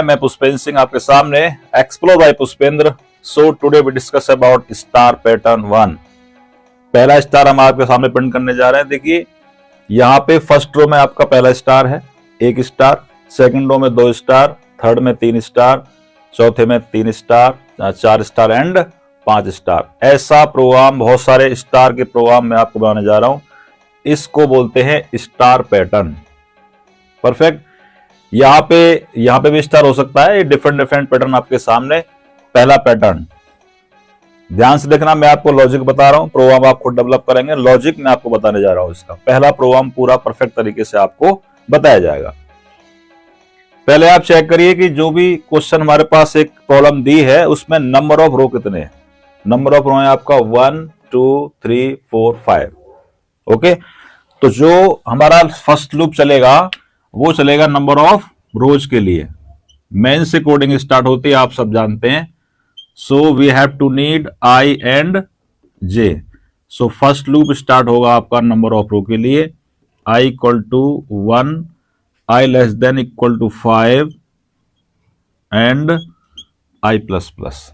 मैं पुष्पेंद्र सिंह आपके सामने explore by Pushpendra. So today we discuss about star pattern 1। पहला स्टार हम आपके सामने प्रिंट करने जा रहे हैं। देखिए यहाँ पे फर्स्ट रो में आपका पहला स्टार है, 1 स्टार, सेकंड रो में 2 स्टार, थर्ड में 3 स्टार, चौथे में 3 स्टार, 4 स्टार एंड 5 स्टार। ऐसा प्रोग्राम, बहुत सारे स्टार के प्रोग्राम मैं आपको बनाने जा रहा हूं। इसको बोलते हैं स्टार पैटर्न। परफेक्ट। यहाँ पे भी स्टार हो सकता है। डिफरेंट पैटर्न आपके सामने। पहला पैटर्न ध्यान से देखना, मैं आपको लॉजिक बता रहा हूं, प्रोग्राम आप खुद डेवलप करेंगे। लॉजिक मैं आपको बताने जा रहा हूं। इसका पहला प्रोग्राम पूरा परफेक्ट तरीके से आपको बताया जाएगा। पहले आप चेक करिए कि जो भी क्वेश्चन हमारे पास एक प्रॉब्लम दी है उसमें नंबर ऑफ रो कितने हैं। नंबर ऑफ रो है आपका 1 2 3 4 5। ओके, तो जो हमारा फर्स्ट लूप चलेगा वो चलेगा नंबर ऑफ रोज के लिए। मेन से कोडिंग स्टार्ट होती है, आप सब जानते हैं। So we have to need I and J. So first loop start होगा आपका नंबर ऑफ रो के लिए। I equal to 1, I less than equal to 5 and I plus plus.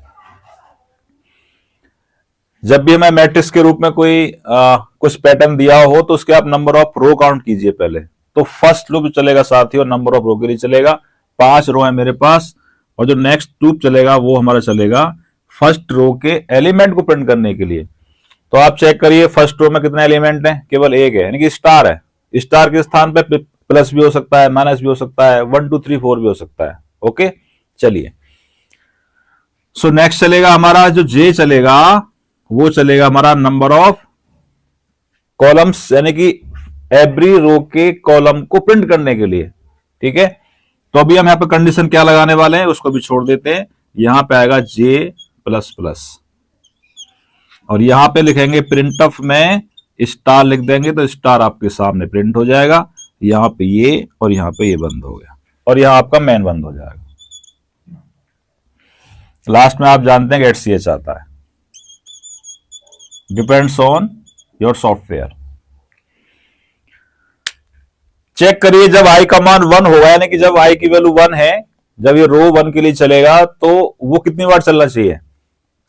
जब भी हमें मैट्रिक्स के रूप में कोई कुछ पैटर्न दिया हो तो उसके आप नंबर ऑफ रो काउंट कीजिए पहले। तो फर्स्ट लूप चलेगा साथियों नंबर ऑफ रो के लिए चलेगा। 5 रो है मेरे पास, और जो नेक्स्ट लूप चलेगा वो हमारा चलेगा फर्स्ट रो के एलिमेंट को प्रिंट करने के लिए। तो आप चेक करिए फर्स्ट रो में कितने एलिमेंट हैं, केवल एक है, यानी कि स्टार है। स्टार के स्थान पे प्लस भी हो सकता है, माइनस भी हो सकता है, 1 2 3 4 भी हो सकता है। ओके, चलिए। सो नेक्स्ट चलेगा हमारा जो जे चलेगा वो चलेगा हमारा नंबर ऑफ कॉलम्स, यानी कि एवरी रो के कॉलम को प्रिंट करने के लिए। ठीक है, तो अभी हम यहाँ पे कंडीशन क्या लगाने वाले हैं उसको भी छोड़ देते हैं। यहां पे आएगा जे प्लस प्लस, और यहां पे लिखेंगे प्रिंट ऑफ में स्टार लिख देंगे तो स्टार आपके सामने प्रिंट हो जाएगा। यहां पे ये और यहां पे ये बंद हो गया, और यहां आपका मैन बंद हो जाएगा। लास्ट में आप जानते हैं कि HCH आता है। Depends on your software. Check करिए जब आई कमांड 1 होगा, यानी कि जब आई की वैल्यू 1 है, जब ये रो 1 के लिए चलेगा तो वो कितनी बार चलना चाहिए,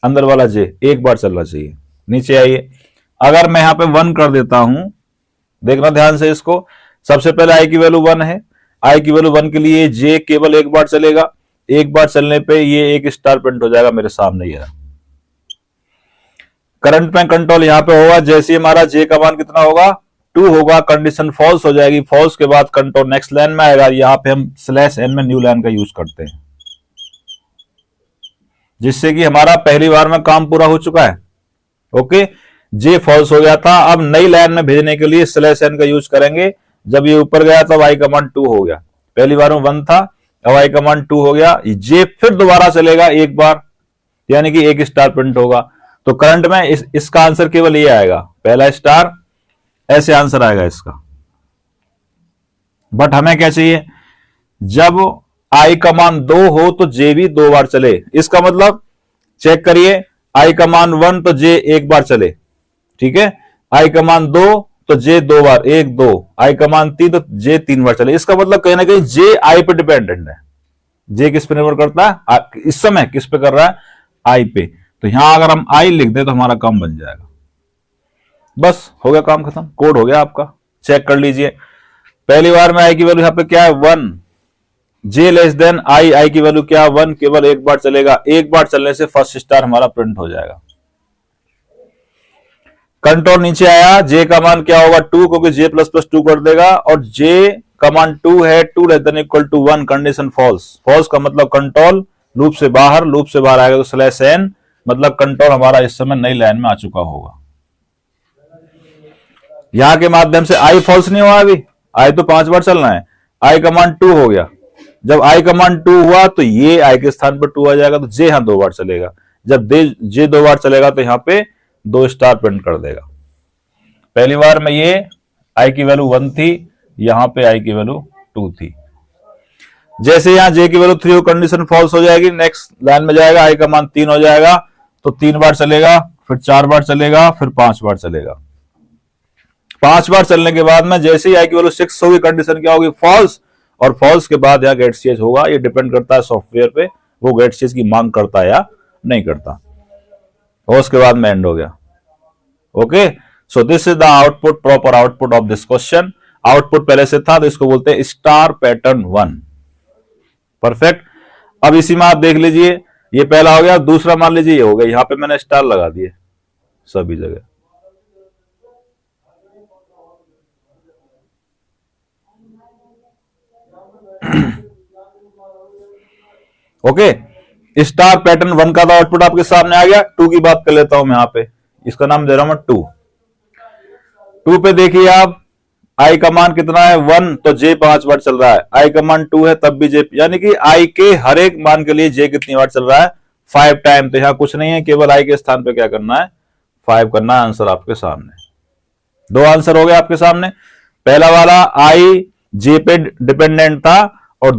अंदर वाला जे 1 बार चलना चाहिए। नीचे आइए, अगर मैं यहां पे 1 कर देता हूं, देखना ध्यान से इसको। सबसे पहले आई की वैल्यू 1 है, आई की वैल्यू 1 के लिए जे केवल 1 बार चलेगा। 1 बार चलने पे ये एक स्टार प्रिंट हो जाएगा मेरे सामने। ये करंट में कंट्रोल यहां पे होगा। जैसे हमारा जे का मान कितना होगा, 2 होगा, कंडीशन फॉल्स हो जाएगी। फॉल्स के बाद कंट्रोल नेक्स्ट लाइन में आएगा। यहां पे हम /n में न्यू लाइन का यूज करते हैं, जिससे कि हमारा पहली बार में काम पूरा हो चुका है। ओके, जे फॉल्स हो गया था, अब नई लाइन में भेजने के लिए /n का यूज करेंगे। जब ये ऊपर गया तब आई कमांड 2 हो गया। पहली बार में 1 था, अब आई कमांड 2 हो गया। जे फिर दोबारा चलेगा 1 बार, यानी कि 1 स्टार प्रिंट होगा। तो करंट में इसका आंसर केवल ये आएगा, पहला स्टार। ऐसे आंसर आएगा इसका। बट हमें क्या चाहिए, जब आई कमांड 2 हो तो जे भी 2 बार चले। इसका मतलब चेक करिए, आई कमांड 1 तो जे 1 बार चले। ठीक है, आई कमांड 2 तो जे 2 बार, 1 2। आई कमांड 3 तो जे 3 बार चले। इसका मतलब कहीं ना कहीं जे आई पे डिपेंडेंट है। जे किस पे निर्भर करता है, इस समय किस पे कर रहा है, आई पे। तो यहां अगर हम आई लिख दें तो हमारा काम बन जाएगा। बस हो गया, काम खत्म, कोड हो गया आपका। चेक कर लीजिए, पहली बार में आई की वैल्यू यहां पे क्या है, 1। जे लेस देन आई, आई की वैल्यू क्या है, 1, केवल 1 बार चलेगा। 1 बार चलने से फर्स्ट स्टार हमारा प्रिंट हो जाएगा। कंट्रोल नीचे आया, जे का मान क्या होगा, 2, क्योंकि जे प्लस प्लस 2 कर देगा। और जे कमांड 2 है, 2 less than equal to 1, condition false. False का मतलब कंट्रोल लूप से बाहर आएगा तो /n, मतलब कंट्रोल हमारा इस समय नई लाइन में आ चुका होगा। यहां के माध्यम से आई फॉल्स नहीं हुआ, अभी आई तो 5 बार चलना है। आई कमांड 2 हो गया। जब आई कमांड 2 हुआ तो ये आई के स्थान पर 2 आ जाएगा, तो जे यहां 2 बार चलेगा। जब जे 2 बार चलेगा तो यहां पे 2 स्टार प्रिंट कर देगा। पहली बार में ये आई की वैल्यू 1 थी, यहां पे आई की वैल्यू 2 थी। जैसे यहां जे की वैल्यू 3 हो, कंडीशन फॉल्स हो जाएगी। नेक्स्ट लाइन में जाएगा, आई का मान 3 हो जाएगा, तो 3 बार चलेगा, फिर 4 बार चलेगा, फिर 5 बार चलेगा। 5 बार चलने के बाद में जैसे ही आई की वैल्यू 6 होगी, कंडीशन क्या होगी, फॉल्स। और फॉल्स के बाद यहाँ गेट्स चेंज होगा। ये डिपेंड करता है सॉफ्टवेयर पे, वो गेट्स चेंज की मांग करता है या नहीं करता। और उसके बाद में एंड हो गया। Okay, so this is the output, proper output of this question. Output पहले से था तो इसको बोलते हैं स्टार पैटर्न 1। परफेक्ट। अब इसी में आप देख लीजिए, ये पहला हो गया। दूसरा मान लीजिए ये हो गया, यहां पे मैंने स्टार लगा दिए सभी जगह। ओके, स्टार पैटर्न 1 का तो आउटपुट आपके सामने आ गया। 2 की बात कर लेता हूं मैं, यहां पे इसका नाम दे रहा हूं मैं 2 पे देखिए आप, आई का मान कितना है 1, तो जे 5 बार चल रहा है। आई का मान 2 है तब भी जे, यानी कि आई के हर एक मान के लिए जे कितनी बार चल रहा है 5 टाइम। तो यहां कुछ नहीं है, केवल आई के स्थान पे क्या करना है 5 करना है। आंसर आपके सामने 2 आंसर हो गए आपके सामने। पहला वाला आई जे पे डिपेंडेंट था, और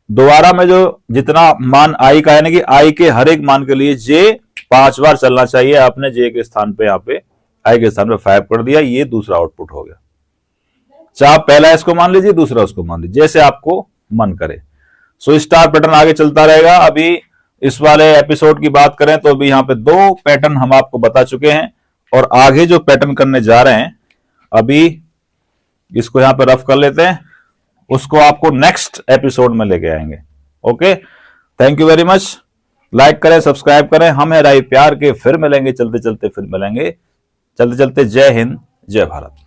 दोबारा में जो जितना मान आई का, यानी कि आई के हर एक मान के लिए जे 5 बार चलना चाहिए। आपने जे के स्थान पे यहाँ पे आई के स्थान पे 5 कर दिया। ये दूसरा आउटपुट हो गया। चाहे पहला इसको मान लीजिए, दूसरा उसको मान लीजिए, जैसे आपको मन करे। सो स्टार पैटर्न आगे चलता रहेगा। अभी इस वाले एपिसोड की बात करें तो अभी यहाँ पे 2 पैटर्न हम आपको बता चुके हैं, और आगे जो पैटर्न करने जा रहे हैं, अभी इसको यहां पे रफ कर लेते हैं, उसको आपको नेक्स्ट एपिसोड में लेके आएंगे। Okay, thank you very much. Like करें, सब्सक्राइब करें। हम है राही प्यार के, फिर मिलेंगे चलते चलते, फिर मिलेंगे चलते चलते। जय हिंद, जय भारत।